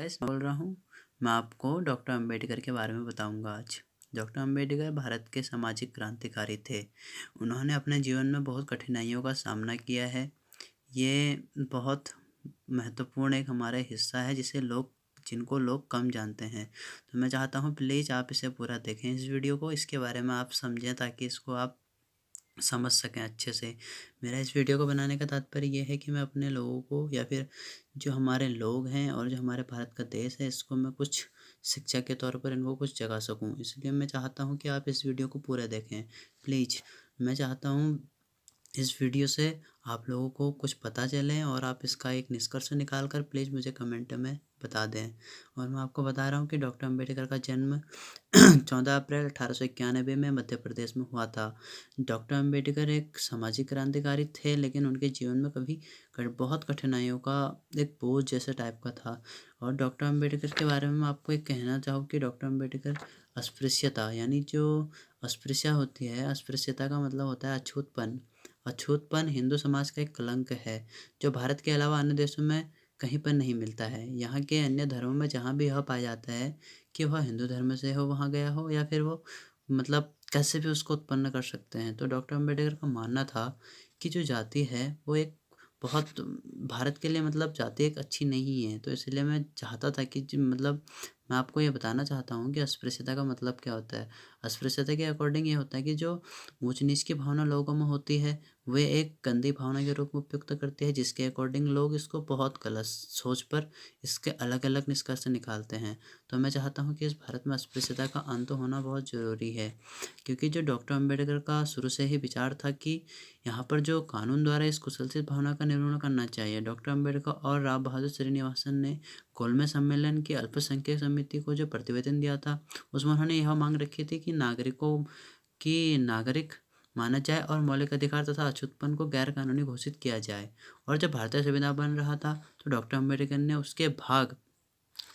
Guys बोल रहा हूँ। मैं आपको डॉक्टर अंबेडकर के बारे में बताऊंगा आज। डॉक्टर अंबेडकर भारत के सामाजिक क्रांतिकारी थे। उन्होंने अपने जीवन में बहुत कठिनाइयों का सामना किया है। ये बहुत महत्वपूर्ण एक हमारा हिस्सा है जिनको लोग कम जानते हैं। तो मैं चाहता हूँ प्लीज़ आप इसे पूरा देखें, इस वीडियो को, इसके बारे में आप समझें ताकि इसको आप समझ सकें अच्छे से। मेरा इस वीडियो को बनाने का तात्पर्य ये है कि मैं अपने लोगों को या फिर जो हमारे लोग हैं और जो हमारे भारत का देश है, इसको मैं कुछ शिक्षा के तौर पर इनको कुछ जगा सकूं। इसलिए मैं चाहता हूं कि आप इस वीडियो को पूरा देखें प्लीज़। मैं चाहता हूं इस वीडियो से आप लोगों को कुछ पता चले और आप इसका एक निष्कर्ष निकाल कर प्लीज़ मुझे कमेंट में बता दें। और मैं आपको बता रहा हूँ कि डॉक्टर अंबेडकर का जन्म 14 अप्रैल 1891 में मध्य प्रदेश में हुआ था। डॉक्टर अंबेडकर एक सामाजिक क्रांतिकारी थे, लेकिन उनके जीवन में कभी बहुत कठिनाइयों का एक बोझ जैसे टाइप का था। और डॉक्टर अंबेडकर के बारे में मैं आपको एक कहना चाहूँ कि डॉक्टर अंबेडकर अस्पृश्यता, यानी जो अस्पृश्यता होती है, अस्पृश्यता का मतलब होता है अछूतपन। अछूतपन हिंदू समाज का एक कलंक है जो भारत के अलावा अन्य देशों में कहीं पर नहीं मिलता है। यहाँ के अन्य धर्मों में जहाँ भी यह पाया जाता है कि वह हिंदू धर्म से हो, वहाँ गया हो, या फिर वो मतलब कैसे भी उसको उत्पन्न कर सकते हैं। तो डॉक्टर अंबेडकर का मानना था कि जो जाति है वो एक बहुत भारत के लिए मतलब जाति एक अच्छी नहीं है। तो इसलिए मैं चाहता था कि मतलब मैं आपको ये बताना चाहता हूँ कि अस्पृश्यता का मतलब क्या होता है। अस्पृश्यता के अकॉर्डिंग ये होता है कि जो ऊंच नीच की भावना लोगों में होती है, वे एक गंदी भावना के रूप में उपयुक्त करती है, जिसके अकॉर्डिंग लोग इसको बहुत गलत सोच पर इसके अलग अलग निष्कर्ष निकालते हैं। तो मैं चाहता हूँ कि इस भारत में अस्पृश्यता का अंत होना बहुत ज़रूरी है, क्योंकि जो डॉक्टर अंबेडकर का शुरू से ही विचार था कि यहाँ पर जो कानून द्वारा इस कुशलसित भावना का निर्मूलन करना चाहिए। डॉक्टर अंबेडकर और राव बहादुर श्रीनिवासन ने गोलमेज सम्मेलन की अल्पसंख्यक समिति को जो प्रतिवेदन दिया था, उसमें उन्होंने यह मांग रखी थी कि नागरिक माना जाए और मौलिक अधिकार तथा अछूतपन को गैर कानूनी घोषित किया जाए। और जब भारतीय संविधान बन रहा था तो डॉक्टर अंबेडकर ने उसके भाग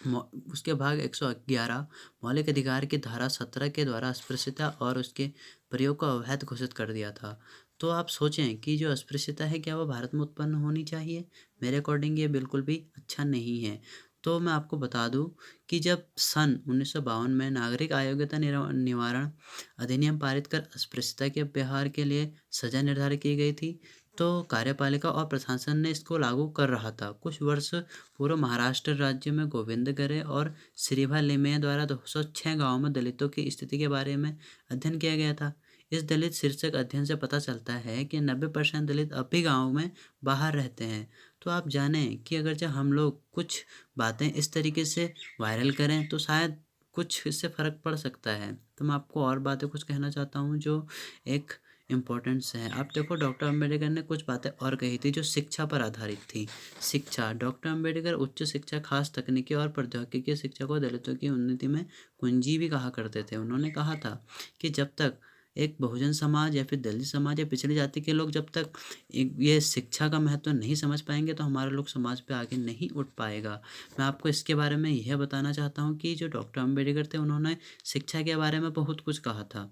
111 मौलिक अधिकार की धारा 17 के द्वारा अस्पृश्यता और उसके प्रयोग को अवैध घोषित कर दिया था। तो आप सोचें कि जो अस्पृश्यता है, क्या वो भारत में उत्पन्न होनी चाहिए? मेरे अकॉर्डिंग ये बिल्कुल भी अच्छा नहीं है। तो मैं आपको बता दूं कि जब सन 1952 में नागरिक अयोग्यता निवारण अधिनियम पारित कर अस्पृश्यता के व्यवहार के लिए सजा निर्धारित की गई थी, तो कार्यपालिका और प्रशासन ने इसको लागू कर रहा था। कुछ वर्ष पूर्व महाराष्ट्र राज्य में गोविंदगरे और श्रीभा लिमये द्वारा 206 गाँवों में दलितों की स्थिति के बारे में अध्ययन किया गया था। इस दलित शीर्षक अध्ययन से पता चलता है कि 90% दलित अब भी गाँव में बाहर रहते हैं। तो आप जानें कि अगर जब हम लोग कुछ बातें इस तरीके से वायरल करें तो शायद कुछ इससे फ़र्क पड़ सकता है। तो मैं आपको और बातें कुछ कहना चाहता हूँ जो एक इम्पोर्टेंट्स है। आप देखो, डॉक्टर अंबेडकर ने कुछ बातें और कही थी जो शिक्षा पर आधारित थी। शिक्षा, डॉक्टर अंबेडकर उच्च शिक्षा, खास तकनीकी और प्रौद्योगिकी शिक्षा को दलितों की उन्नति में कुंजी भी कहा करते थे। उन्होंने कहा था कि जब तक एक बहुजन समाज या फिर दलित समाज या पिछड़ी जाति के लोग जब तक ये शिक्षा का महत्व नहीं समझ पाएंगे तो हमारे लोग समाज पे आगे नहीं उठ पाएगा। मैं आपको इसके बारे में यह बताना चाहता हूँ कि जो डॉक्टर अंबेडकर थे, उन्होंने शिक्षा के बारे में बहुत कुछ कहा था।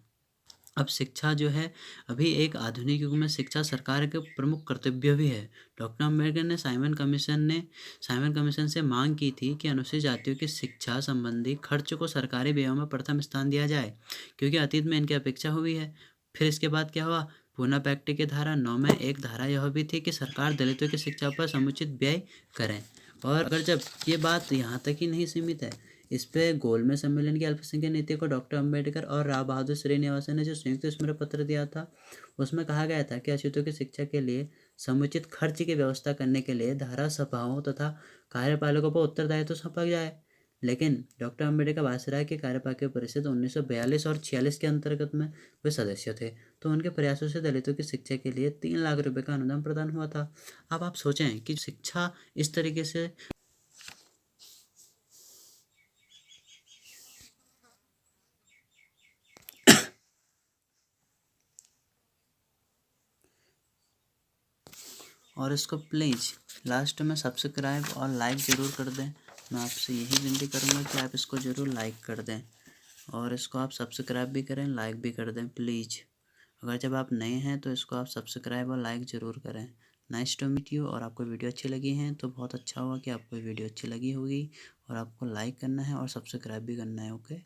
अब शिक्षा जो है, अभी एक आधुनिक युग में शिक्षा सरकार के प्रमुख कर्तव्य भी है। डॉक्टर अम्बेडकर ने साइमन कमीशन से मांग की थी कि अनुसूचित जातियों की शिक्षा संबंधी खर्च को सरकारी व्ययों में प्रथम स्थान दिया जाए, क्योंकि अतीत में इनकी अपेक्षा हुई है। फिर इसके बाद क्या हुआ? पूना पैक्ट की धारा 9 में एक धारा यह भी थी कि सरकार दलितों की शिक्षा पर समुचित व्यय करें। और अगर जब ये बात यहाँ तक ही नहीं सीमित है, इस पे गोलमेज सम्मेलन की अल्पसंख्यक नीति को डॉक्टर अंबेडकर और राव बहादुर श्रीनिवासन ने जो संयुक्त स्मारक पत्र दिया था, उसमें कहा गया था कि अछूतों की शिक्षा के लिए समुचित खर्च की व्यवस्था करने के लिए धारा सभाओं तथा कार्यपालकों पर उत्तरदायित्व सौंपा जाए। लेकिन डॉक्टर अंबेडकर वायसराय के कार्यपालक परिषद 1942 और 46 के अंतर्गत में वे सदस्य थे। तो उनके प्रयासों से दलितों की शिक्षा के लिए 3 लाख रुपए का अनुदान प्रदान हुआ था। अब आप सोचें कि शिक्षा इस तरीके से और इसको प्लीज़ लास्ट में सब्सक्राइब और लाइक ज़रूर कर दें। मैं आपसे यही विनती करूँगा कि आप इसको ज़रूर लाइक कर दें और इसको आप सब्सक्राइब भी करें, लाइक भी कर दें प्लीज़। अगर जब आप नए हैं तो इसको आप सब्सक्राइब और लाइक ज़रूर करें। Nice to meet you. और आपको वीडियो अच्छी लगी है तो बहुत अच्छा हुआ कि आपको वीडियो अच्छी लगी होगी। और आपको लाइक करना है और सब्सक्राइब भी करना है। ओके।